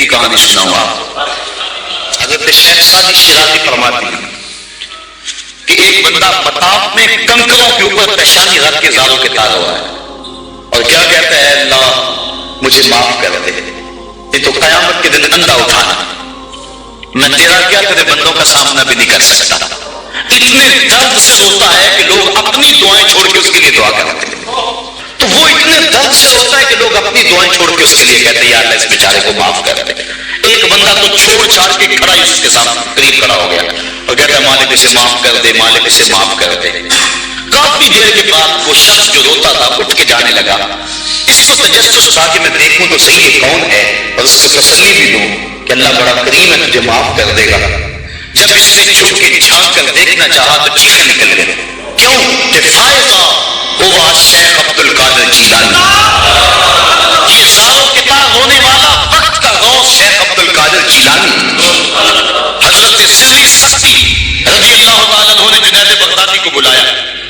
کہانی سناؤں آپ. حضرت شیخ سعدی شیرازی فرماتے ہیں کہ ایک بندہ مطاف میں کنکروں کے اوپر پیشانی رکھ کے زاروں کے تار ہوا ہے اور کیا کہتا ہے, اللہ مجھے معاف کر دے, یہ تو قیامت کے دن اندھا اٹھانا, میں تیرا کیا تیرے بندوں کا سامنا بھی نہیں کر سکتا. اتنے درد سے روتا ہے کہ لوگ اپنی دعائیں چھوڑ کے اس کے لیے دعا کرتے ہیں. تو وہ اتنے درد سے روتا ہے کہ لوگ اپنی دعائیں چھوڑ کے اس کے لیے کہتے ہیں یا اللہ اس بیچارے کو معاف کر دے. ایک بندہ تو چھوڑ چھاڑ کے کھڑا ہی اس کے سامنے قریب کھڑا ہو گیا اور کہتا ہے مالک اسے معاف کر دے, مالک اسے معاف کر دے. کافی دیر کے بعد وہ شخص جو روتا تھا اٹھ کے جانے لگا. اس کو تجسس تھا کہ میں دیکھوں تو صحیح یہ کون ہے اور اس کو تسلی بھی دوں کہ اللہ بڑا کریم ہے, تجھے معاف کر دے گا. جب اس نے چھپ کے جھانک کر دیکھنا چاہا تو چیخیں نکل گئے. کیوں کہ فائزہ ہوا شیخ عبد القادر جیلانی, یہ زاروں کے پاس رونے والا وقت کا غوث شیخ عبد القادر جیلانی. حضرت سری سختی رضی اللہ تعالیٰ عنہ نے جنید بغدادی کو بلایا.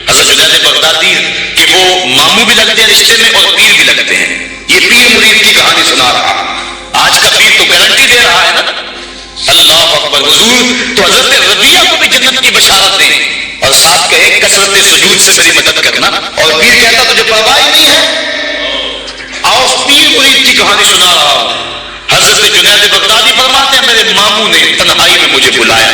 حضرت جنید بغدادی کہ وہ ماموں بھی لگتے ہیں رشتے میں اور پیر بھی لگتے ہیں. یہ پیر مرید کی کہانی سنا رہا. آج کا پیر تو گارنٹی دے رہا ہے نا, اللہ اکبر. حضور تو حضرت ربیعہ کو بھی جنت کی بشارت دیں اور ساتھ کہے کثرت سجود سے میری مدد کرنا, اور پیر کہتا تجھے پرواہ ہی نہیں ہے. آؤ پیر مرید کی کہانی سنا رہا ہوں. حضرت جنید بغدادی فرماتے ہیں میرے ماموں نے تنہائی میں مجھے بلایا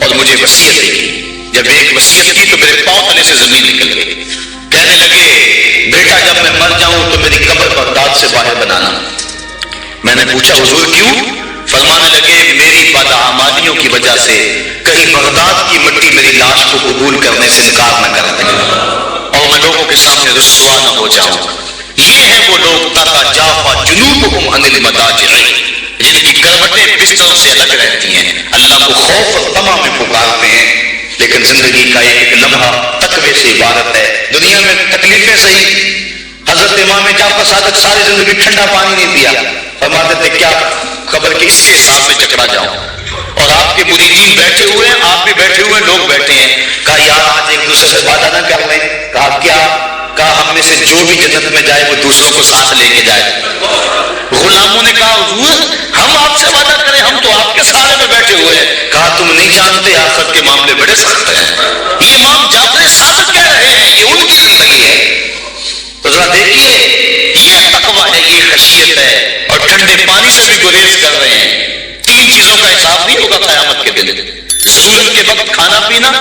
اور مجھے وصیت دی. جب ایک وصیت کی تو میرے پاؤں تلے سے زمین نکل گئی. کہنے لگے بیٹا جب میں مر جاؤں تو میری قبر بغداد سے باہر بنانا. میں نے پوچھا حضور کیوں؟ فرمانے لگے میری بدعمالیوں کی وجہ سے کہیں بغداد کی مٹی میری لاش کو قبول کرنے سے انکار نہ کر دے اور میں لوگوں کے سامنے رسوا نہ ہو جاؤں. یہ ہیں وہ لوگ تتجافا جنوبہم عن المضاجع, جن کی کروٹیں بستروں سے الگ رہتی ہیں, اللہ کو خوف اور طمع میں پکارتے ہیں, لیکن زندگی کا ایک لمحہ تقوی سے عبارت ہے. دنیا میں تکلیفیں صحیح. حضرت امام جعفر صادق ساری زندگی ٹھنڈا پانی نہیں پیا, فرماتے تھے کیا قبر کے اس کے ساتھ میں چکرا جاؤں. اور آپ کے مریدین بیٹھے ہوئے ہیں, آپ بھی بیٹھے ہوئے ہیں, لوگ بیٹھے ہیں. کہا یار آج ایک دوسرے سے وعدہ نہ کر لیں. کہا کیا؟ کہا ہم میں سے جو بھی جنت میں جائے وہ دوسروں کو ساتھ لے کے جائے. غلاموں نے کہا حضور ہم آپ سے وعدہ کریں, ہم تو آپ کے سارے میں بیٹھے ہوئے ہیں. کہا تم نہیں جانتے آخرت کے معاملے بڑے سخت ہیں. یہ امام جعفر صادق کہہ رہے ہیں, یہ ان کی زندگی ہے. تو ذرا دیکھیے یہ تقویٰ ہے, یہ خشیت ہے, اور ٹھنڈے پانی سے بھی گریز کر رہے ہیں. تین چیزوں کا حساب نہیں ہوگا قیامت کے دن. ضرورت کے وقت کھانا پینا,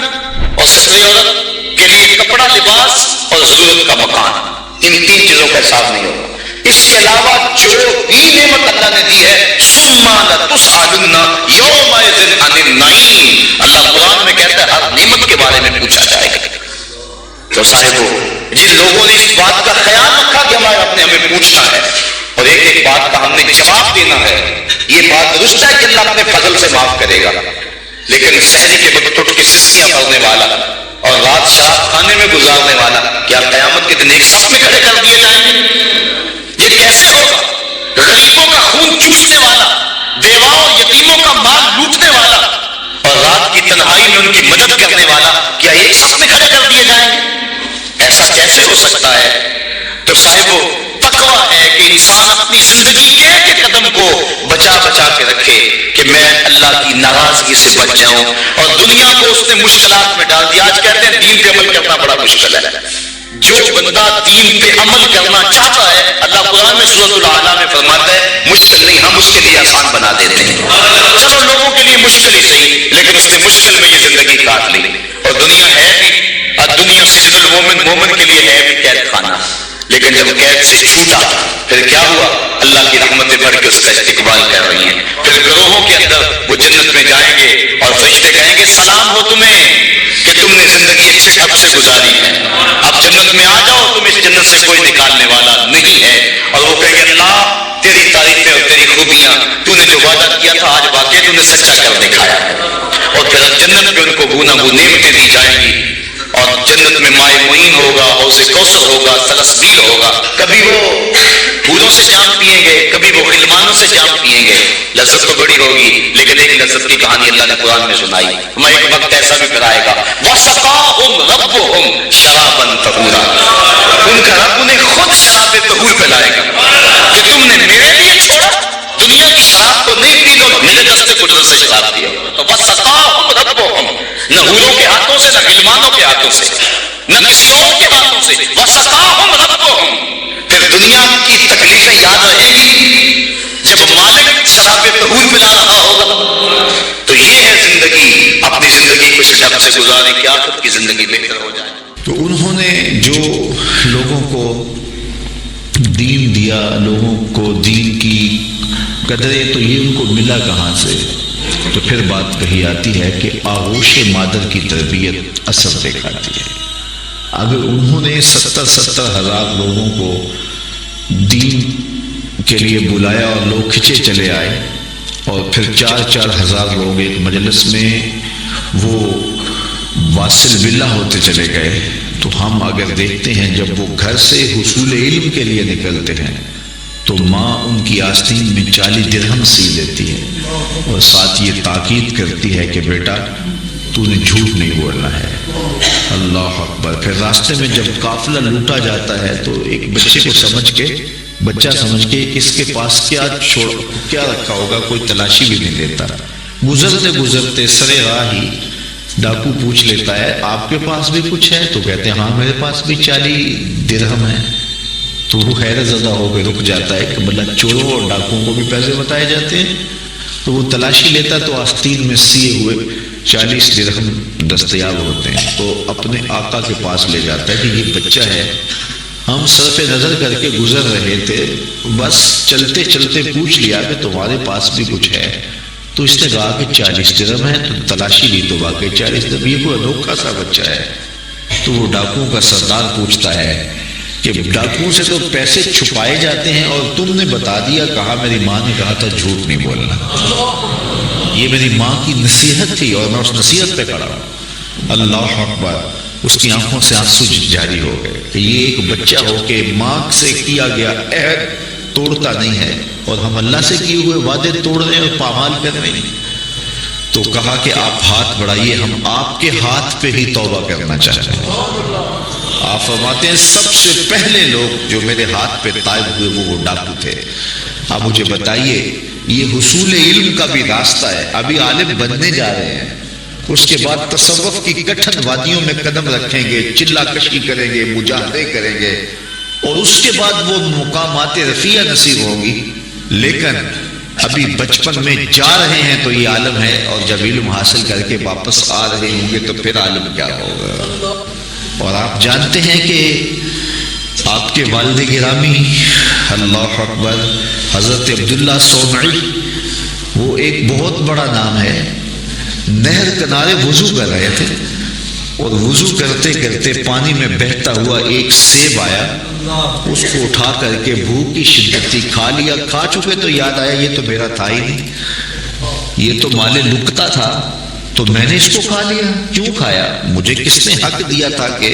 اور سستی عورت کے لیے کپڑا لباس, اور ضرورت کا مکان. ان تین چیزوں کا حساب نہیں ہوگا. اس کے علاوہ جو بھی نعمت اللہ نے دی ہے ثم لتسألن یومئذ عن النعیم, اللہ قرآن میں کہتا ہے ہر نعمت کے بارے میں پوچھا جائے گا. تو صاحبو جن لوگوں نے اس بات کا خیال رکھا کہ ہمیں پوچھنا ہے اور ایک ایک بات کا ہم نے جواب دینا ہے, یہ بات درست ہے کہ اللہ اپنے فضل سے معاف کرے گا. لیکن سحری کے وقت اٹھ کے سسکیاں پڑھنے والا اور رات شراب خانے میں گزارنے والا کیا قیامت کے دن ایک صف میں کھڑے کر دیے جائیں گے؟ یہ کیسے ہوگا؟ غریبوں کا خون چوسنے والا, بیواؤں یتیموں کا مال لوٹنے والا اور رات کی تنہائی میں ان کی مدد کرنے والا کیا ایک صف میں کھڑے کر دیے جائیں گے؟ ایسا کیسے ہو سکتا ہے؟ تو صاحبو تقویٰ ہے کہ انسان اپنی زندگی کے ایک قدم کو بچا بچا کے رکھے کہ میں اللہ کی ناراضگی سے بچ جاؤں. اور دنیا کو اس نے مشکلات میں ڈال دیا. آج کہتے ہیں دین پہ عمل کرنا بڑا مشکل ہے. جو بندہ دین پہ عمل کرنا چاہتا ہے اللہ قرآن میں سورۃ الاعلیٰ میں فرماتا ہے مشکل نہیں, ہم اس کے لیے آسان بنا دیتے ہیں. چلو لوگوں کے لیے مشکل ہی صحیح, لیکن اس نے مشکل میں یہ زندگی کاٹ لی. اور دنیا ہے بھی, دنیا سجن المومن, مومن کے لیے ہے بھی قید خانہ. لیکن جب قید سے چھوٹا پھر کیا ہوا؟ اللہ کی رحمتیں بڑھ کے اس کا استقبال کر رہی ہیں. پھر گروہوں کے اندر وہ جنت میں جائیں گے اور فرشتے کہیں گے سلام ہو تمہیں کہ تم نے زندگی اچھے ٹھپ سے گزاری ہے, اب جنت میں آ جاؤ, تم اس جنت سے کوئی نکالنے والا نہیں ہے. اور وہ کہیں گے اللہ تیری تعریفیں اور تیری خوبیاں, تو نے جو وعدہ کیا تھا آج واقعی تو نے سچا کر دکھایا ہے. اور پھر جنت میں ان کو گونا گو نعمتیں دی جائیں گی اور جنت میں مائے معین ہوگا, حوض کوثر ہوگا, سلسبیل ہوگا. کبھی وہ پھولوں سے جام پیئیں گے, کبھی وہ غلمانوں سے جام پیئیں گے. لذت تو بڑی ہوگی, لیکن ایک لذت کی کہانی اللہ نے قرآن میں سنائی. میں ایک وقت ایسا بھی کرائے گا وَسَقَاهُمْ رَبُّهُمْ شَرَابًا طَهُورًا, ان کا رب انہیں خود شراب طہور پلائے گا کہ تم نے میرے لیے چھوڑا, دنیا کی شراب نہ کسی اور کے ہاتھوں سے. وَسَقَاهُمْ رَبُّهُمْ. پھر دنیا کی تکلیفیں یاد رہیں گی جب مالک شراب طہور پلا رہا ہوگا. تو یہ ہے زندگی. اپنی زندگی کو اس ڈھنگ سے گزاریں کہ آخرت کی زندگی بہتر ہو جائے. تو انہوں نے جو لوگوں کو دین دیا، لوگوں کو دین کی قدر ہے، تو یہ ان کو ملا کہاں سے؟ تو پھر بات کہی آتی ہے کہ آغوش مادر کی تربیت اثر دکھاتی ہے. اگر انہوں نے 70,000 لوگوں کو دین کے لیے بلایا اور لوگ کھچے چلے آئے، اور پھر 4,000 لوگ ایک مجلس میں وہ واصل باللہ ہوتے چلے گئے، تو ہم اگر دیکھتے ہیں جب وہ گھر سے حصول علم کے لیے نکلتے ہیں تو ماں ان کی آستین میں 40 درہم سی دیتی ہے اور ساتھ یہ تاکید کرتی ہے کہ بیٹا تو نے جھوٹ نہیں بولنا ہے. اللہ اکبر. پھر راستے میں جب قافلہ لوٹا جاتا ہے تو ایک بچے کو بچہ سمجھ کے اس کے پاس کیا رکھا ہوگا کوئی تلاشی بھی نہیں لیتا. گزرتے سرے راہ ہی ڈاکو پوچھ لیتا ہے آپ کے پاس بھی کچھ ہے؟ تو کہتے ہیں ہاں میرے پاس بھی 40 درہم ہے. تو وہ حیرت زدہ ہو کے رک جاتا ہے کہ مطلب چوروں اور ڈاکوؤں کو بھی پیسے بتائے جاتے ہیں. تو وہ تلاشی لیتا تو آستین میں سیے ہوئے 40 درہم دستیاب ہوتے ہیں. تو اپنے آقا کے پاس لے جاتا ہے کہ یہ بچہ ہے، ہم صرف نظر کر کے گزر رہے تھے، بس چلتے چلتے پوچھ لیا کہ تمہارے پاس بھی کچھ ہے. تو اس نے کہا کہ 40 درہم ہے. تو تلاشی لی تو واقعی 40 درہم. یہ کوئی انوکھا سا بچہ ہے. تو وہ ڈاکوؤں کا سردار پوچھتا ہے کہ ڈاکوؤں سے تو پیسے چھپائے جاتے ہیں اور تم نے بتا دیا. کہا میری ماں نے کہا تھا جھوٹ نہیں بولنا. یہ میری ماں کی نصیحت تھی اور میں اس نصیحت پہ کھڑا ہوں. اللہ اکبر. اس کی آنکھوں سے آنسو جاری ہو گئے کہ یہ ایک بچہ ہو کے ماں سے کیا گیا عہد توڑتا نہیں ہے، اور ہم اللہ سے کیے ہوئے وعدے توڑ رہے ہیں اور پامال کر رہے ہیں. تو کہا کہ آپ ہاتھ بڑھائیے، ہم آپ کے ہاتھ پہ ہی توبہ کرنا چاہتے ہیں. آپ فرماتے ہیں سب سے پہلے لوگ جو میرے ہاتھ پہ طائب ہوئے وہ ڈاکو تھے. اب مجھے بتائیے یہ حصول علم کا بھی راستہ ہے. ابھی عالم بننے جا رہے ہیں، اس کے بعد تصوف کی کٹھن وادیوں میں قدم رکھیں گے، چلا کشی کریں گے، مجاہدے کریں گے، اور اس کے بعد وہ مقامات رفیع نصیب ہوگی. لیکن ابھی بچپن میں جا رہے ہیں تو یہ عالم ہے، اور جب علم حاصل کر کے واپس آ رہے ہوں گے تو پھر عالم کیا ہوگا. اور آپ جانتے ہیں کہ آپ کے والد گرامی اللہ اکبر حضرت عبداللہ صومعی، وہ ایک بہت بڑا نام ہے. نہر کنارے وضو کر رہے تھے اور وضو کرتے کرتے پانی میں بہتا ہوا ایک سیب آیا. اس کو اٹھا کر کے بھوک کی شدت تھی، کھا لیا. کھا چکے تو یاد آیا یہ تو میرا تھا ہی نہیں، یہ تو مال لقطہ تھا، تو میں نے اس کو کھا لیا. کیوں کھایا؟ مجھے کس نے حق دیا تھا کہ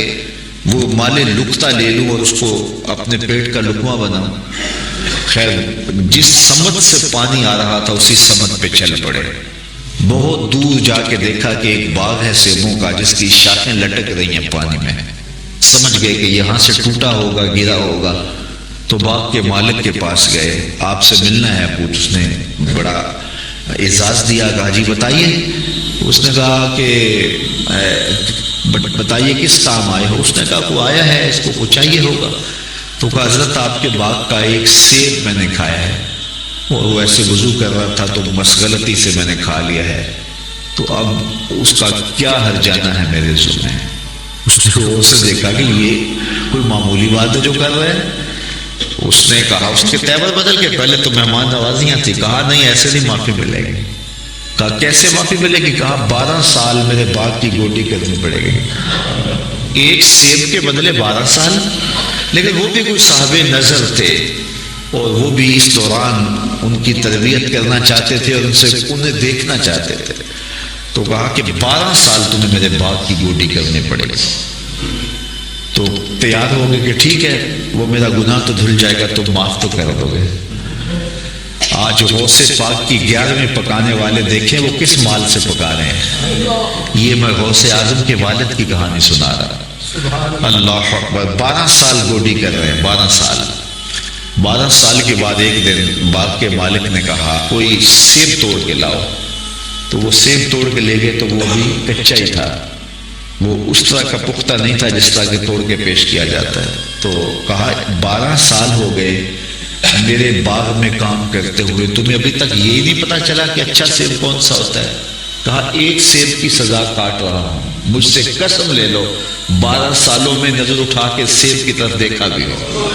وہ مال لقطہ لے لوں اور اس کو اپنے پیٹ کا لقمہ بناؤں. خیر جس سمت سے پانی آ رہا تھا اسی سمت پہ چل پڑے. بہت دور جا کے دیکھا کہ ایک باغ ہے سیبوں کا جس کی شاخیں لٹک رہی ہیں پانی میں. سمجھ گئے کہ یہاں سے ٹوٹا ہوگا، گرا ہوگا. تو باغ کے مالک کے پاس گئے، آپ سے ملنا ہے پوچھ. اس نے بڑا اعزاز دیا، کہا جی بتائیے. اس نے کہا کہ بتائیے کس کام آئے ہو. اس نے کہا کوئی آیا ہے، اس کو کچھ چاہیے ہوگا. تو کہا حضرت آپ کے باغ کا ایک سیب میں نے کھایا ہے، اور وہ ایسے وضو کر رہا تھا تو بس غلطی سے میں نے کھا لیا ہے، تو اب اس کا کیا ہرجانہ ہے میرے ذمہ. اس نے غور سے دیکھا کہ یہ کوئی معمولی بات ہے جو کر رہے ہیں. اس نے کہا اس کے تیور بدل کے، پہلے تو مہمان نوازیاں تھی. کہا نہیں ایسے نہیں معافی ملے گی. کہا کیسے معافی ملے گی؟ کہا 12 سال میرے باغ کی گوٹی کرنی پڑے گی. ایک سیب کے بدلے 12 سال. لیکن وہ بھی کوئی صاحب نظر تھے اور وہ بھی اس دوران ان کی تربیت کرنا چاہتے تھے اور انہیں دیکھنا چاہتے تھے. تو کہا کہ 12 سال تمہیں میرے باغ کی گوٹی کرنی پڑے گی. تو تیار ہو گئے کہ ٹھیک ہے وہ میرا گناہ تو دھل جائے گا، تم معاف تو کر دو گے. آج غوث پاک کی 11ویں پکانے والے دیکھیں وہ کس مال سے پکا رہے ہیں. یہ میں غوث اعظم کے والد کی کہانی سنا رہا. اللہ اکبر. 12 سال گوڈی کر رہے ہیں. 12 سال کے بعد ایک دن باغ کے مالک نے کہا کوئی سیب توڑ کے لاؤ. تو وہ سیب توڑ کے لے گئے تو وہ بھی کچا ہی تھا. وہ اس طرح کا پختہ نہیں تھا جس طرح کے توڑ کے پیش کیا جاتا ہے. تو کہا 12 سال ہو گئے میرے باغ میں کام کرتے ہوئے، تمہیں ابھی تک یہ نہیں پتا چلا کہ اچھا سیب کون سا ہوتا ہے؟ کہا 1 سیب کی سزا کاٹ رہا ہوں، مجھ سے قسم لے لو 12 سالوں میں نظر اٹھا کے سیب کی طرف دیکھا بھی ہو.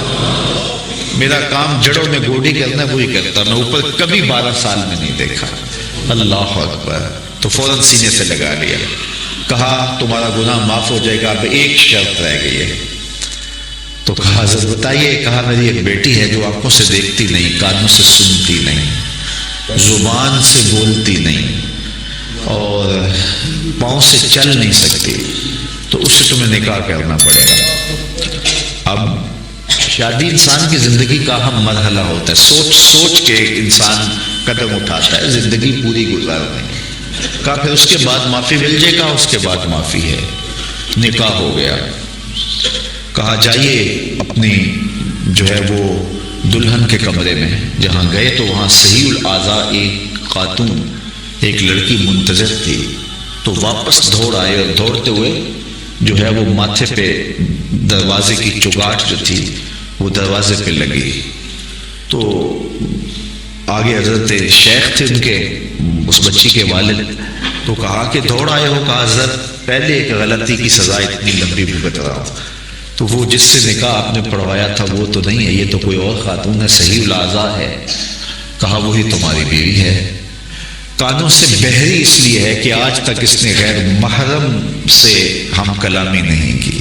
میرا کام جڑوں میں گوڈی کرنا وہی کرتا، میں اوپر کبھی 12 سال میں نہیں دیکھا. اللہ اکبر. تو فوراً سینے سے لگا لیا. کہا تمہارا گناہ معاف ہو جائے گا، اب ایک شرط رہ گئی ہے. تو کہا حضرت بتائیے. کہا میری ایک بیٹی ہے جو آنکھوں سے دیکھتی نہیں، کانوں سے سنتی نہیں، زبان سے بولتی نہیں اور پاؤں سے چل نہیں سکتی، تو اس سے تمہیں نکاح کرنا پڑے گا. اب شادی انسان کی زندگی کا اہم مرحلہ ہوتا ہے، سوچ سوچ کے انسان قدم اٹھاتا ہے زندگی پوری گزارنے. کہا پھر اس کے بعد معافی مل جائے گا؟ اس کے بعد معافی ہے. نکاح ہو گیا. کہا جائیے اپنی جو ہے وہ دلہن کے کمرے میں. جہاں گئے تو وہاں صحیح الاعضاء ایک خاتون، ایک لڑکی منتظر تھی. تو واپس دوڑ آئے اور دوڑتے ہوئے جو ہے وہ ماتھے پہ دروازے کی چگاٹ جو تھی وہ دروازے پہ لگی. تو آگے حضرت شیخ تھے ان کے، اس بچی کے والد. تو کہا کہ دوڑ آئے ہو؟ کہا حضرت پہلے ایک غلطی کی سزا اتنی لمبی بھگت رہا ہوں. تو وہ جس سے نکاح آپ نے پڑھوایا تھا وہ تو نہیں ہے، یہ تو کوئی اور خاتون ہے، صحیح الاعضاء ہے. کہا وہی تمہاری بیوی ہے. کانوں سے بہری اس لیے ہے کہ آج تک اس نے غیر محرم سے ہم کلامی نہیں کی،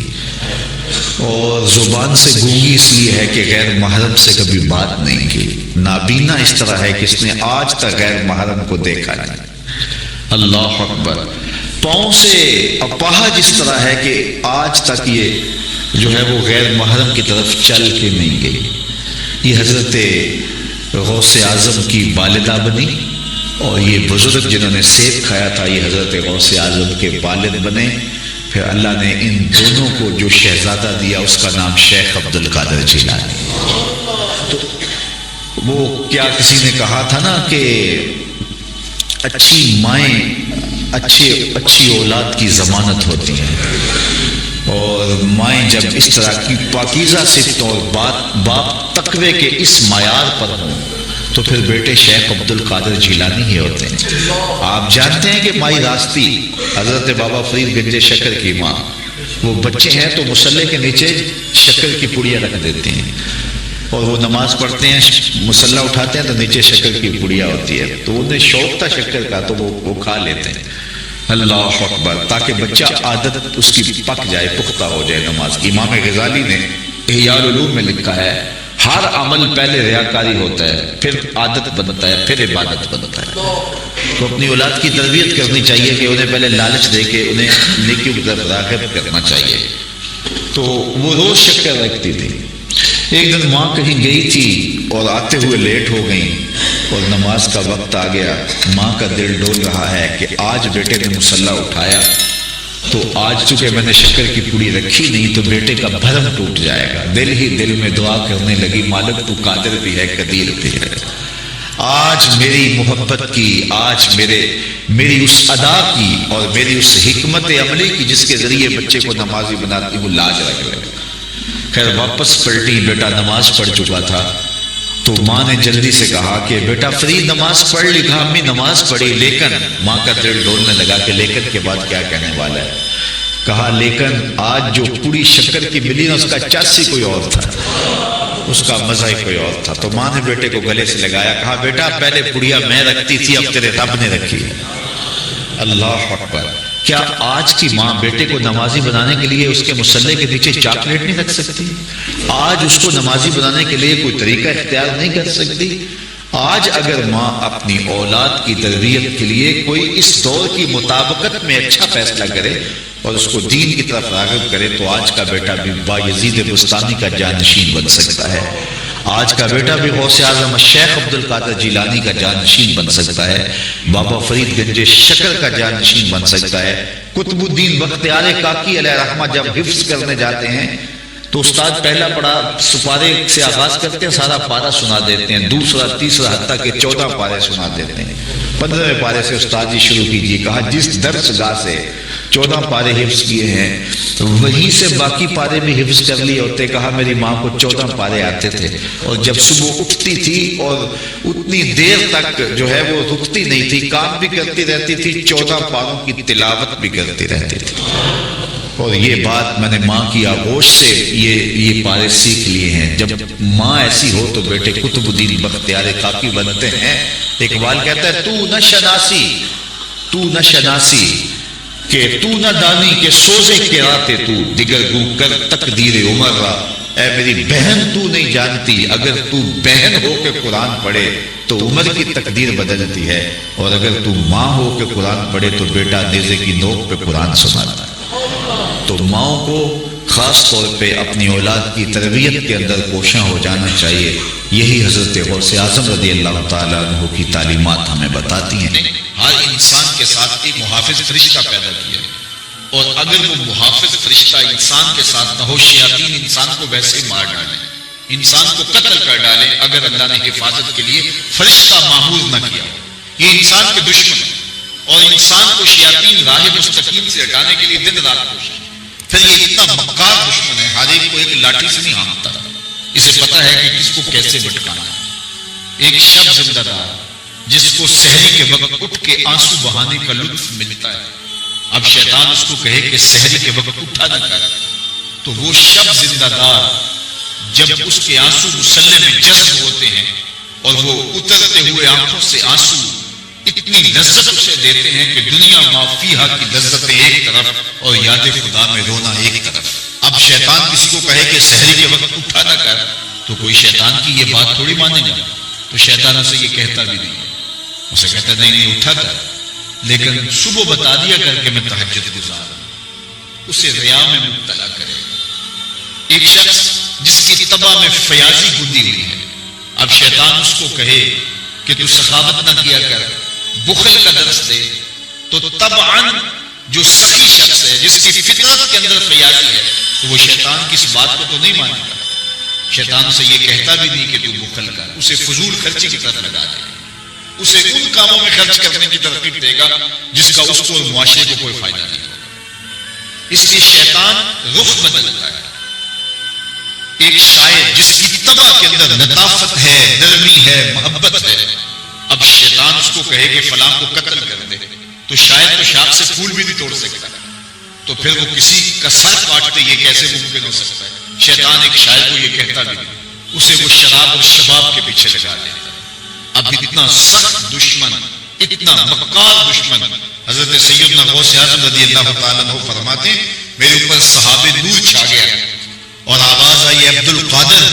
اور زبان سے گونگی اس لیے ہے کہ غیر محرم سے کبھی بات نہیں کی. نابینا اس طرح ہے کہ اس نے آج تک غیر محرم کو دیکھا نہیں. اللہ اکبر. پاؤں سے اپاہج اس طرح ہے کہ آج تک یہ جو ہے وہ غیر محرم کی طرف چل کے نہیں گئی. یہ حضرت غوث اعظم کی والدہ بنی، اور یہ بزرگ جنہوں نے سیب کھایا تھا یہ حضرت غوث اعظم کے والد بنے. پھر اللہ نے ان دونوں کو جو شہزادہ دیا اس کا نام شیخ عبد القادر جیلانی. تو وہ کیا کسی نے کہا تھا نا کہ اچھی مائیں اچھی اولاد کی ضمانت ہوتی ہیں، اور مائیں جب اس طرح کی پاکیزہ صفتوں اور باپ تقوی کے اس معیار پر ہوں تو پھر بیٹے شیخ عبد القادر جیلانی ہی ہوتے ہیں. آپ جانتے ہیں کہ مائی راستی حضرت بابا فرید گنج شکر کی ماں، وہ بچے ہیں تو مصلے کے نیچے شکر کی پڑیاں رکھ دیتے ہیں، اور وہ نماز پڑھتے ہیں مصلہ اٹھاتے ہیں تو نیچے شکر کی پڑیا ہوتی ہے. تو انہیں شوق تھا شکر کا تو وہ کھا لیتے ہیں. اللہ اکبر. تاکہ بچہ عادت اس کی پک جائے، پختہ ہو جائے نماز کی. امام غزالی نے احیاء العلوم میں لکھا ہے ہر عمل پہلے ریاکاری ہوتا ہے، پھر عادت بنتا ہے، پھر عبادت بنتا ہے. تو اپنی اولاد کی تربیت کرنی چاہیے کہ انہیں پہلے لالچ دے کے انہیں نیکیوں کی طرف راغب کرنا چاہیے. تو وہ روز شکر رکھتی تھی. ایک دن ماں کہیں گئی تھی اور آتے ہوئے لیٹ ہو گئی اور نماز کا وقت آ گیا. ماں کا دل ڈول رہا ہے کہ آج بیٹے نے مصلہ اٹھایا تو آج چونکہ میں نے شکر کی پوڑی رکھی نہیں تو بیٹے کا بھرم ٹوٹ جائے گا. دل ہی دل میں دعا کرنے لگی مالک تو قادر بھی ہے قدیر بھی ہے. آج میری محبت کی، آج میری اس ادا کی اور میری اس حکمت عملی کی جس کے ذریعے بچے کو نمازی بناتی ہوں، لاج رکھ لے. خیر واپس پلٹی، بیٹا نماز پڑھ چکا تھا. تو ماں نے جلدی سے کہا کہ بیٹا فرید نماز پڑھ لی. کہا امی نماز پڑھی، لیکن ماں کا دل ڈولنے لگا کہ لیکن کے بعد کیا کہنے والا ہے. کہا لیکن آج جو پوری شکر کی ملی نا اس کا چاسی کوئی اور تھا، اس کا مزہ ہی کوئی اور تھا. تو ماں نے بیٹے کو گلے سے لگایا، کہا بیٹا پہلے پڑیا میں رکھتی تھی اب تیرے رب نے رکھی ہے. اللہ اکبر. کیا آج کی ماں بیٹے کو نمازی بنانے کے لیے اس کے مصلے کے نیچے چاکلیٹ نہیں رکھ سکتی؟ آج اس کو نمازی بنانے کے لیے کوئی طریقہ اختیار نہیں کر سکتی؟ آج اگر ماں اپنی اولاد کی تربیت کے لیے کوئی اس دور کی مطابقت میں اچھا فیصلہ کرے اور اس کو دین کی طرف راغب کرے تو آج کا بیٹا بھی بایزید بستانی کا جانشین بن سکتا ہے. آج کا بیٹا بھی غوث اعظم شیخ عبد القادر جیلانی کا جانشین بن سکتا ہے. بابا فرید گنج شکر کا جانشین بن سکتا ہے. قطب الدین بختیار کاکی علیہ رحمہ جب حفظ کرنے جاتے ہیں تو استاد پہلا پارے سے آغاز کرتے ہیں، سارا پارا سنا دیتے ہیں، دوسرا تیسرا حتیٰ کہ 14 پارے سنا دیتے ہیں۔ 15ویں پارے سے استاد جی شروع کیجیے۔ کہا جس درس گاہ سے 14 پارے حفظ کیے ہیں وہیں سے باقی پارے بھی حفظ کر لیے ہوتے۔ کہا میری ماں کو 14 پارے آتے تھے، اور جب صبح اٹھتی تھی اور اتنی دیر تک جو ہے وہ رکتی نہیں تھی، کام بھی کرتی رہتی تھی، 14 پاروں کی تلاوت بھی کرتی رہتی تھی۔ اور یہ بات میں نے ماں کی آغوش سے یہ پارے سیکھ لیے ہیں۔ جب ماں ایسی ہو تو بیٹے قطب الدین بختیار کاکی بنتے ہیں۔ اقبال کہتا ہے تو نہ شناسی کہ تو نہ دانی کہ سوزے کے راتے تو دیگر گو کر تقدیر عمر را۔ اے میری بہن تو نہیں جانتی، اگر تو بہن ہو کے قرآن پڑھے تو عمر کی تقدیر بدلتی ہے، اور اگر تو ماں ہو کے قرآن پڑھے تو بیٹا نیزے کی نوک پہ قرآن سناتا ہے۔ تو ماؤں کو خاص طور پہ اپنی اولاد کی تربیت کے اندر کوشاں ہو جانا چاہیے۔ یہی حضرت غوث اعظم رضی اللہ تعالیٰ عنہ کی تعلیمات ہمیں بتاتی ہیں۔ ہر انسان کے ساتھ ایک محافظ فرشتہ پیدا کیا ہے، اور اگر وہ محافظ فرشتہ انسان کے ساتھ نہ ہو، شیاطین انسان کو ویسے مار ڈالیں، انسان کو قتل کر ڈالیں، اگر اللہ نے حفاظت کے لیے فرشتہ معمور نہ کیا ہو۔ یہ انسان کے دشمن ہے، اور انسان کو شیاطین راہ مستقیم سے ہٹانے کے لیے دن رات کوشش۔ پھر یہ اتنا مکار دشمن ہے، ہر ایک کو ایک لاٹھی سے نہیں ہانکتا، اسے پتا ہے کہ کس کو کیسے بھٹکانا ہے۔ ایک شب زندہ دار جس کو سحری کے وقت اٹھ کے آنسو بہانے کا لطف ملتا ہے، اب شیطان اس کو کہے کہ سحری کے وقت اٹھا نہ کر، تو وہ شب زندہ دار جب اس کے آنسو مسلح میں جذب ہوتے ہیں اور وہ اترتے ہوئے آنکھوں سے آنسو اتنی لذت اسے دیتے ہیں کہ دنیا ما فیہا کی لذتیں ایک طرف اور یاد خدا میں رونا ایک طرف۔ اب شیطان کسی کو کہے کہ سحری کے وقت اٹھا نہ کر، تو کوئی شیطان کی یہ بات تھوڑی مانے گا، تو شیطان اسے یہ کہتا بھی نہیں، اسے کہتا نہیں اٹھا کر، لیکن صبح بتا دیا کر کہ میں تہجد گزار ہوں، اسے ریا میں مبتلا کرے۔ ایک شخص جس کی طبع میں فیاضی گندی ہوئی ہے، اب شیطان اس کو کہے کہ تو سخاوت نہ کیا کر، بخل کا درس دے، تو طبعاً جو سخی شخص ہے جس کی فطرت کے اندر فیاضی ہے، تو وہ شیطان کی اس بات کو تو نہیں مانے گا۔ شیطان سے یہ کہتا بھی نہیں کہ تو بخل کر، اسے فضول خرچی کی طرف لگا دے گا، اسے ان کاموں میں خرچ کرنے کی ترغیب دے گا جس کا اس کو اور معاشرے کو کوئی فائدہ نہیں ہوگا۔ اس لیے شیطان رخ بدلتا ہے۔ ایک شاعر جس کی طبع کے اندر لطافت ہے، نرمی ہے، محبت ہے، اب شیطان اس کو کہے کہ فلاں کو قتل کر دے، تو شاید تو شاخ سے پھول بھی نہیں توڑ سکتا، تو پھر وہ کسی کا سر کاٹ دے، یہ کیسے ممکن ہو سکتا ہے؟ شیطان ایک شاعر کو یہ کہتا بھی نہیں، اسے وہ شراب اور شباب کے پیچھے لگا دیتا۔ اب اتنا سخت دشمن، اتنا مکار دشمن، حضرت سیدنا غوث اعظم رضی اللہ تعالیٰ عنہ فرماتے ہیں میرے اوپر صحابہ نور چھا گیا، اور آواز آئی عبد القادر،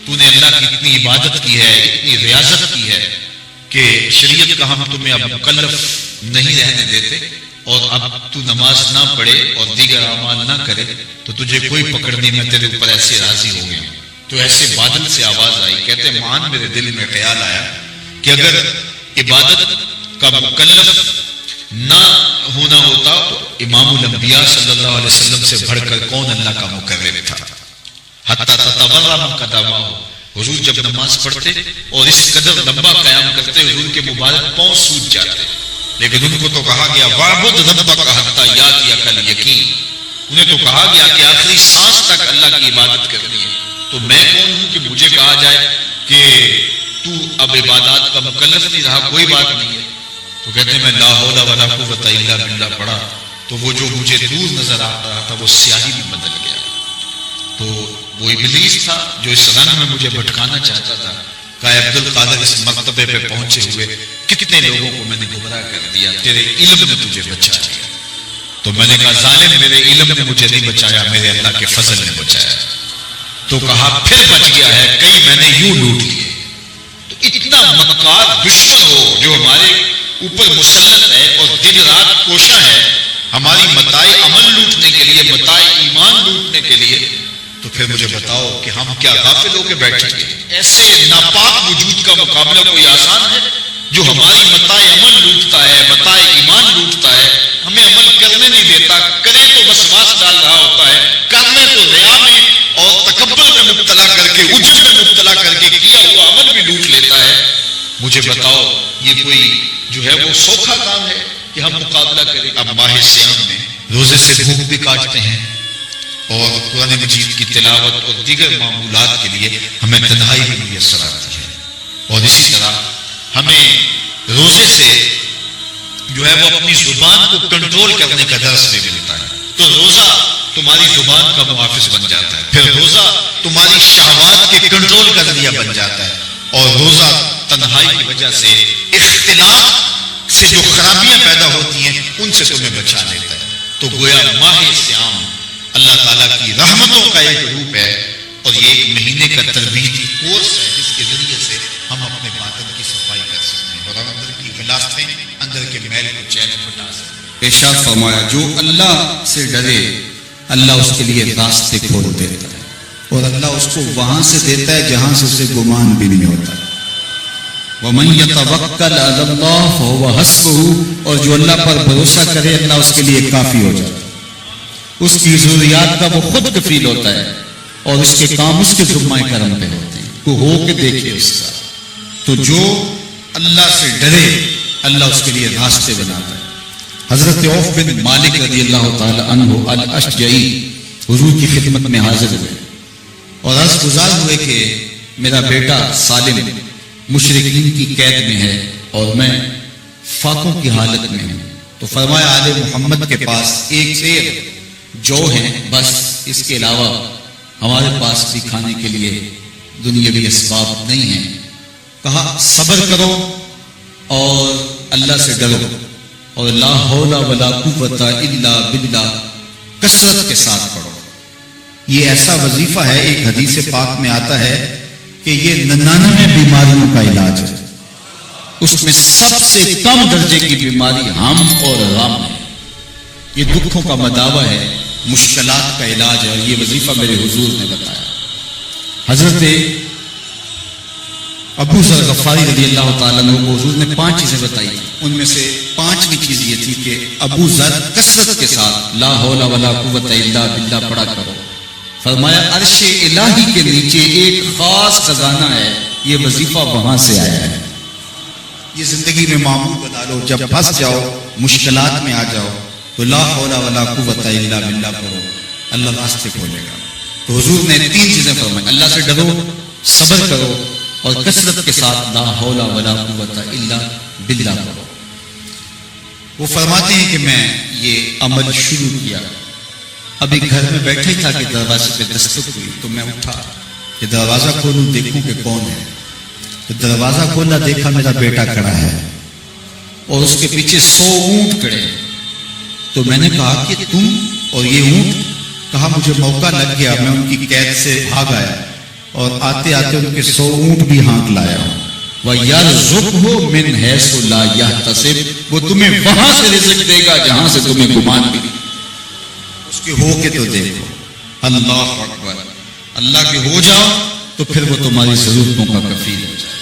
تو نے اللہ کی اتنی عبادت کی ہے، اتنی ریاضت کی ہے کہ شریعت کا ہم تمہیں اب مکلف نہیں رہنے دیتے، اور اب تو نماز نہ پڑھے اور دیگر اعمال نہ کرے تو تجھے کوئی پکڑ نہیں، میں تیرے اوپر ایسے راضی ہو گیا۔ تو ایسے بادل سے آواز آئی، کہتے مان میرے دل میں خیال آیا کہ اگر عبادت کا مکلف نہ ہونا ہوتا تو امام الانبیاء صلی اللہ علیہ وسلم سے بڑھ کر کون اللہ کا مقرر تھا۔ حتیٰ تتورم قدمہ، حضور جب نماز پڑھتے اور اس قدر لمبا قیام کرتے حضور کے مبارک پاؤں سوج جاتے، لیکن ان کو تو کہا گیا وَاعْبُدْ رَبَّكَ حَتَّىٰ يَأْتِيَكَ الْيَقِينُ، انہیں تو کہا گیا کہ آخری سانس تک اللہ کی عبادت کرنی ہے، تو میں کون ہوں کہ مجھے کہا جائے کہ تو اب عبادات کا مکلف نہیں رہا، کوئی بات نہیں ہے۔ تو کہتے ہیں میں لا حول ولا قوت الا باللہ پڑھا تو وہ جو مجھے دور نظر آ رہا تھا وہ سیاہی میں بدل گیا، تو وہ ابلیس تھا جو اس رنگ میں مجھے بھٹکانا چاہتا تھا۔ کہا عبد القادر اس مرتبے پہ پہنچے ہوئے کتنے لوگوں کو میں نے گمراہ کر دیا، تیرے علم نے تجھے بچا لیا۔ تو میں نے کہا ظالم میرے علم نے مجھے نہیں بچایا، میرے اللہ کے فضل نے بچایا۔ تو کہا پھر بچ گیا ہے، کئی میں نے یوں لوٹ لیے۔ تو اتنا مکار دشمن ہو جو ہمارے اوپر مسلط ہے اور دن رات کوشاں ہے ہماری متاع عمل لوٹنے کے لیے، متاع ایمان لوٹنے کے لیے، تو پھر مجھے بتاؤ کہ ہم کیا غافل ہو کے بیٹھیں گے؟ ایسے ناپاک وجود کا مقابلہ کوئی آسان ہے جو ہماری متاع عمل لوٹتا ہے، متاع ایمان لوٹتا ہے، ہمیں عمل کرنے نہیں دیتا، کریں تو وسواس ڈال رہا ہوتا ہے، کرنے تو ریا میں اور مجھے بتاؤ یہ کوئی جو ہے وہ سوکھا کام ہے کہ ہم مقابلہ کریں؟ اب ماہ سیام میں روزے سے بھوک بھی کاٹتے ہیں اور قرآن مجید کی تلاوت اور دیگر معمولات کے لیے ہمیں تنہائی بھی میسر آتی ہے، اور اسی طرح ہمیں روزے سے جو ہے وہ اپنی زبان کو کنٹرول کرنے کا درس بھی ملتا ہے۔ تو روزہ تمہاری زبان کا محافظ بن جاتا ہے، پھر روزہ تمہاری شہوات کے کنٹرول کا ذریعہ بن جاتا ہے، اور روزہ تنہائی کی وجہ سے اختلاف سے جو خرابیاں پیدا ہوتی ہیں ان سے تمہیں بچا لیتا ہے۔ تو گویا ماہ سیام اللہ تعالیٰ کی رحمتوں کا ایک روپ ہے، اور یہ ایک مہینے کا تربیتی کورس ہے جس کے ذریعے سے ہم اپنے باطن کی صفائی کر سکتے ہیں اور اندر کی غلاظتیں، اندر کے میل کو چین ہٹا سکتے ہیں۔ ارشاد فرمایا جو اللہ سے ڈرے اللہ اس کے لیے راستے کھول دیتا ہے، اور اللہ اس کو وہاں سے دیتا ہے جہاں سے اسے گمان بھی نہیں ہوتا۔ وَمَن يَتَوَكَّلْ عَلَى اللَّهِ فَهُوَ حَسْبُهُ، اور جو اللہ پر بھروسہ کرے اللہ اس کے لیے کافی ہو جاتا ہے، اس کی ضروریات کا وہ خود کفیل ہوتا ہے، اور اس کے کام اس کے ذمہ کرم پہ ہوتے ہیں، تو ہو کے دیکھے اس کا۔ تو جو اللہ سے ڈرے اللہ اس کے لیے راستے بناتا ہے۔ حضرت عوف بن مالک رضی اللہ تعالی عنہ الاشجعی حضور کی خدمت میں حاضر ہوئے اور عرض گزار ہوئے کہ میرا بیٹا سالم مشرکین کی قید میں ہے اور میں فاقوں کی حالت میں ہوں۔ تو فرمایا آل محمد کے پاس ایک سیر جو ہیں، بس اس کے علاوہ ہمارے پاس بھی کھانے کے لیے دنیاوی اسباب نہیں ہیں۔ کہا صبر کرو اور اللہ سے ڈرو، اور لا حول ولا قوت الا باللہ کثرت کے ساتھ پڑھو۔ یہ ایسا وظیفہ ہے، ایک حدیث پاک میں آتا ہے کہ یہ 99 بیماریوں کا علاج ہے، اس میں سب سے کم درجے کی بیماری ہم اور غم ہے۔ یہ دکھوں کا مداوع ہے، مشکلات کا علاج ہے، اور یہ وظیفہ میرے حضور نے بتایا۔ حضرت ابو ذر غفاری رضی اللہ تعالیٰ عنہ کو حضور نے 5 چیزیں بتائی، ان میں سے 5ویں چیز یہ تھی کہ ابو ذر کثرت کے ساتھ لا حول ولا قوت الا باللہ پڑھا کرو۔ فرمایا عرش الہی کے نیچے ایک خاص خزانہ ہے، یہ وظیفہ وہاں سے آیا ہے۔ یہ زندگی میں معمول بنا لو، جب پھنس جاؤ مشکلات میں آ جاؤ تو لا حول ولا قوت الا باللہ پڑھو، اللہ راستے کھولے گا۔ تو حضور نے 3 چیزیں فرمائی، اللہ سے ڈرو، صبر کرو، اور کثرت کے ساتھ لا حول ولا قوت الا باللہ پڑھو۔ وہ فرماتے ہیں کہ میں یہ عمل شروع کیا، ابھی گھر میں بیٹھے تھا کہ دروازے پہ دستک ہوئی، تو میں اٹھا کہ دروازہ کھولوں دیکھوں کہ کون ہے۔ تو دروازہ کھولا، دیکھا میرا بیٹا کھڑا ہے اور اس کے پیچھے 100 اونٹ کھڑے ہیں۔ تو میں نے کہا کہ تم اور یہ اونٹ؟ کہا مجھے موقع لگ گیا، میں ان کی قید سے بھاگ آیا اور آتے آتے ان کے 100 اونٹ بھی ہانک لایا ہوں۔ وَيَرْزُقْهُ مِنْ حَيْثُ لَا يَحْتَسِبُ، وہ تمہیں وہاں سے رزق دے گا جہاں سے تمہیں گمان بھی نہیں۔ اس کے ہو کے تو دیکھو، اللہ اکبر، اللہ کے ہو جاؤ تو پھر وہ تمہاری ضرورتوں کا کفیل ہو جائے۔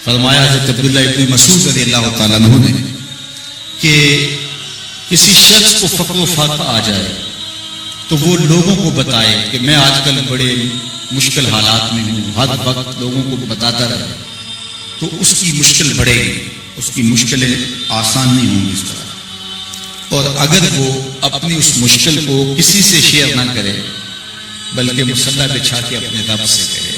فرمایا حضرت عبداللہ ابن مسعود رضی اللہ تعالیٰ عنہ نے کہ کسی شخص کو فقر و فاقہ آ جائے تو وہ لوگوں کو بتائے کہ میں آج کل بڑے مشکل حالات میں ہوں، ہر وقت لوگوں کو بتاتا رہے تو اس کی مشکل بڑھے گی، اس کی مشکلیں آسان نہیں ہوں گی اس طرح۔ اور اگر وہ اپنی اس مشکل کو کسی سے شیئر نہ کرے بلکہ مصلی بچھا کے اپنے رب سے کرے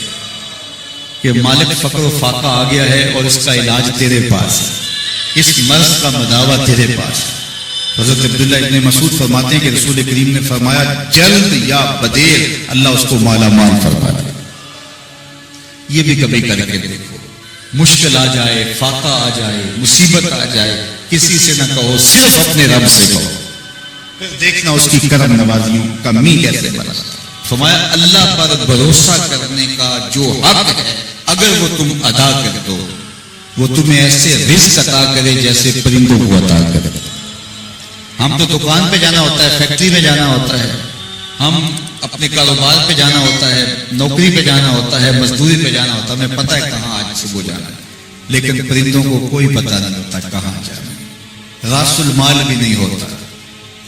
کہ مالک فقر و فاقہ آ گیا ہے اور اس کا علاج تیرے پاس ہے، اس مرض کا مداوع تیرے پاس ہے۔ حضرت عبداللہ ابن مسعود فرماتے ہیں کہ رسول کریم نے فرمایا جلد یا بدیر اللہ اس کو مالا مال فرما دے۔ یہ بھی کبھی کر کے دیکھو، مشکل آ جائے، فاقہ آ جائے، مصیبت آ جائے، کسی سے نہ کہو، صرف اپنے رب سے کہو، پھر دیکھنا اس کی کرم نوازیوں کا می کیسے بنا۔ فرمایا اللہ پر بھروسہ کرنے کا جو حق ہے اگر وہ تم ادا کر دو وہ تمہیں ایسے رزق عطا کرے جیسے پرندوں کو عطا کرے۔ ہم تو دکان پہ جانا ہوتا ہے، فیکٹری میں جانا ہوتا ہے، ہم اپنے کاروبار پہ جانا ہوتا ہے، نوکری پہ جانا ہوتا ہے، مزدوری پہ جانا ہوتا ہے، ہمیں پتہ ہے کہاں آج صبح جانا ہے، لیکن پرندوں کو کوئی پتہ نہیں ہوتا کہاں جانا ہے، راس المال بھی نہیں ہوتا،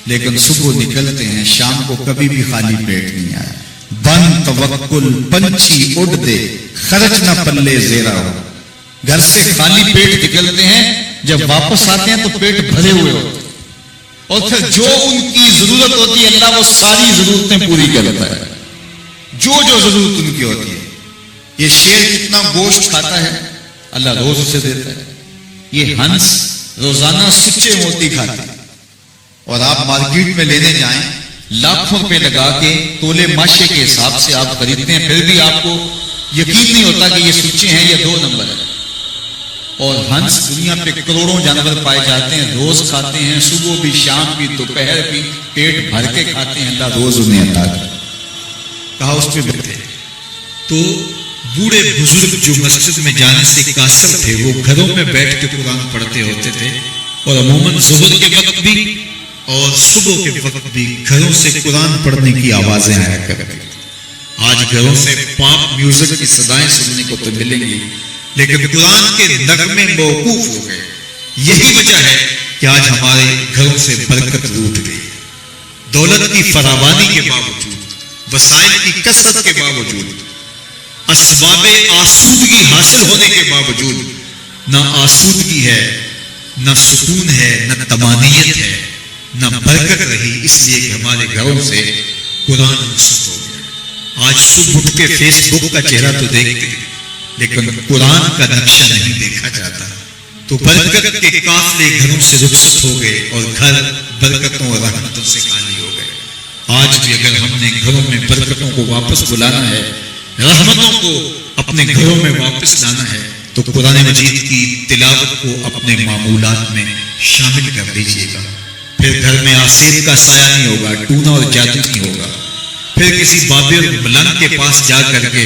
لیکن صبح نکلتے ہیں، شام کو کبھی بھی خالی پیٹ نہیں آیا۔ بن توکل پنچھی اڑ دے، خرچ نہ پلے زیرا ہو، گھر سے خالی پیٹ نکلتے ہیں، جب واپس آتے ہیں تو پیٹ بھرے ہوئے ہوتے ہیں، اور پھر جو ان کی ضرورت ہوتی ہے اللہ وہ ساری ضرورتیں پوری کرتا ہے، جو ضرورت ان کی ہوتی ہے۔ یہ شیر کتنا گوشت کھاتا ہے، اللہ روز اسے دیتا ہے۔ یہ ہنس روزانہ سچے موتی کھاتے ہیں، اور آپ مارکیٹ میں لینے جائیں لاکھوں روپے لگا کے تولے ماشے کے حساب سے آپ خریدتے ہیں، پھر بھی آپ کو یقین نہیں ہوتا کہ یہ سچے ہیں یا 2 نمبر ہے۔ اور ہنس دنیا پہ کروڑوں جانور پائے جاتے ہیں، روز کھاتے ہیں، صبح بھی شام بھی دوپہر بھی پیٹ بھر کے کھاتے ہیں، اللہ روز انہیں عطا کرتا ہے۔ کہا اس پہ بیٹھے تو بوڑھے بزرگ جو مسجد میں جانے سے قاصر تھے وہ گھروں میں بیٹھ کے قرآن پڑھتے ہوتے تھے، اور عموماً ظہر کے وقت بھی اور صبح کے وقت بھی گھروں سے قرآن پڑھنے کی آوازیں آیا کرتی۔ آج گھروں سے پاپ میوزک کی صدائیں سننے کو تو ملیں گی، لیکن قرآن کے نغمے موقوف ہو گئے۔ یہی وجہ ہے کہ آج ہمارے گھروں سے برکت روٹ گئی۔ دولت کی فراوانی کے باوجود، وسائل کی کثرت کے باوجود، اسباب آسودگی حاصل ہونے کے باوجود نہ آسودگی ہے، نہ سکون ہے، نہ طمانینت ہے، نہ برکت رہی، اس لیے کہ ہمارے گھروں سے قرآن رخصت ہو گیا۔ آج صبح اٹھ کے فیس بک کا چہرہ تو دیکھتے ہیں، لیکن قرآن کا نقشہ نہیں دیکھا جاتا۔ تو برکت کے قافلے گھروں سے رخصت ہو گئے اور گھر برکتوں اور رحمتوں سے خالی ہو گئے۔ آج بھی اگر ہم نے گھروں میں برکتوں کو واپس بلانا ہے، رحمتوں کو اپنے گھروں میں واپس لانا ہے، تو قرآن مجید کی تلاوت کو اپنے معمولات میں شامل کر دیجیے گا۔ پھر گھر میں آسیب کا سایہ نہیں ہوگا، ٹونا اور جادو نہیں ہوگا۔ پھر کسی بابے اور ملنگ کے پاس جا کر کے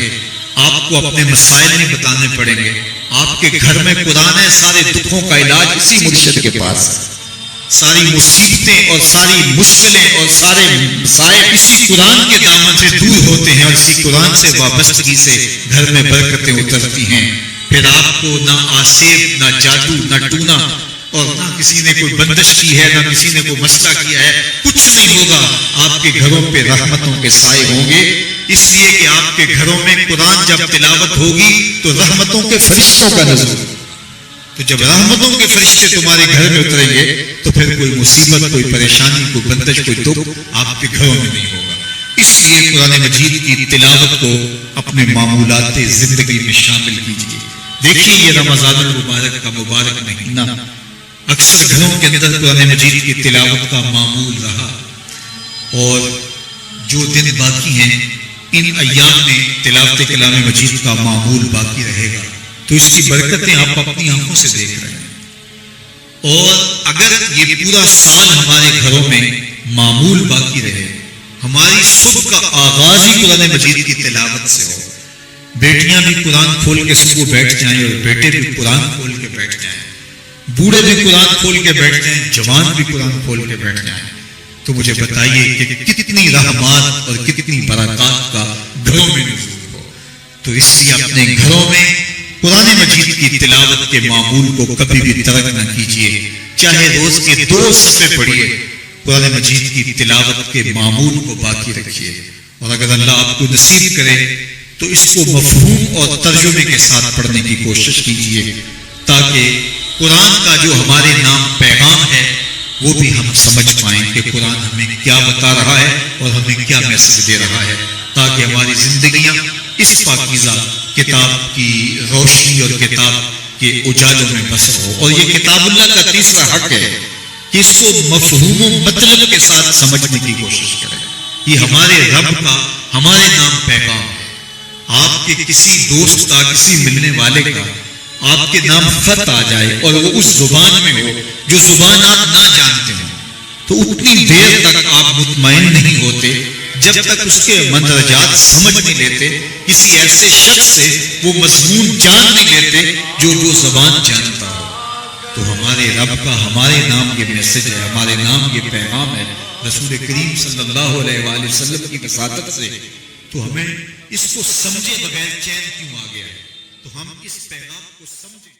آپ کو اپنے مسائل نہیں بتانے پڑیں گے۔ آپ کے گھر میں قرآن ہے، سارے دکھوں کا علاج اسی مرشد کے پاس ہے۔ ساری مصیبتیں اور ساری مشکلیں اور سارے مسائل اسی قرآن کے دامن سے دور ہوتے ہیں، اور اسی قرآن سے وابستگی سے گھر میں برکتیں اترتی ہیں۔ پھر آپ کو نہ آسیب، نہ جادو، نہ ٹونا، اور نہ کسی نے کوئی بندش کی ہے، نہ کسی نے کوئی مسئلہ کیا ہے، کچھ نہیں ہوگا۔ آپ کے گھروں پہ رحمتوں کے سائے ہوں گے، اس لیے کہ آپ کے گھروں میں قرآن جب تلاوت ہوگی تو رحمتوں کے فرشتوں کا نزول۔ تو جب رحمتوں کے فرشتے تمہارے گھر میں اتریں گے تو پھر کوئی مصیبت، کوئی پریشانی، کوئی بندش، کوئی دکھ آپ کے گھروں میں نہیں ہوگا۔ اس لیے قرآن مجید کی تلاوت کو اپنے معمولات زندگی میں شامل کیجیے۔ دیکھیے یہ رمضان المبارک کا مبارک مہینہ اکثر گھروں کے اندر قرآن مجید کی تلاوت کا معمول رہا، اور جو دن باقی ہیں ان ایام میں تلاوت کلام مجید کا معمول باقی رہے گا، تو اس کی برکتیں آپ اپنی آنکھوں سے دیکھ رہے ہیں۔ اور اگر یہ پورا سال ہمارے گھروں میں معمول باقی رہے، ہماری صبح کا آغاز ہی قرآن مجید کی تلاوت سے ہو، بیٹیاں بھی قرآن کھول کے صبح بیٹھ جائیں اور بیٹے بھی قرآن کھول کے بیٹھ جائیں، بوڑھے بھی قرآن کھول کے بیٹھ جائیں، جوان بھی قرآن کھول کے بیٹھ جائیں، تو مجھے بتائیے کہ کتنی رحمات اور کتنی برکات کا گھروں میں نزول ہو۔ تو اس لیے اپنے گھروں میں قرآن مجید کی تلاوت کے معمول کو کبھی بھی ترک نہ کیجیے، چاہے روز کے 2 صفحے پڑھیے، قرآن مجید کی تلاوت کے معمول کو باقی رکھیے، اور اگر اللہ آپ کو نصیب کرے تو اس کو مفہوم اور ترجمے کے ساتھ پڑھنے کی کوشش کیجیے، تاکہ قرآن کا جو ہمارے نام پیغام ہے وہ بھی ہم سمجھ پائیں کہ قرآن ہمیں کیا بتا رہا ہے اور ہمیں کیا میسج دے رہا ہے، تاکہ ہماری زندگیاں اس پاکیزہ کتاب کی روشنی اور کتاب کے اجالوں میں بسر ہو۔ اور یہ کتاب اللہ کا تیسرا حق ہے کہ اس کو مفہوم و مطلب کے ساتھ سمجھنے کی کوشش کریں۔ یہ ہمارے رب کا ہمارے نام پیغام ہے۔ آپ کے کسی دوست کا، کسی ملنے والے کا آپ کے نام خط آ جائے اور وہ اس زبان میں ہو جو زبان آپ نہ جانتے ہوں، تو اتنی دیر تک آپ مطمئن نہیں ہوتے جب تک اس کے مندرجات سمجھ نہیں لیتے، کسی ایسے شخص سے وہ مضمون جان نہیں لیتے جو زبان جانتا ہو۔ تو ہمارے رب کا ہمارے نام یہ میسج ہے، ہمارے نام یہ پیغام ہے رسول کریم صلی اللہ علیہ وآلہ وسلم کی وساطت سے۔ تو ہمیں اس کو سمجھے بغیر چین کیوں آ گیا ہے؟ تو ہم اس پیغام کو سمجھیں۔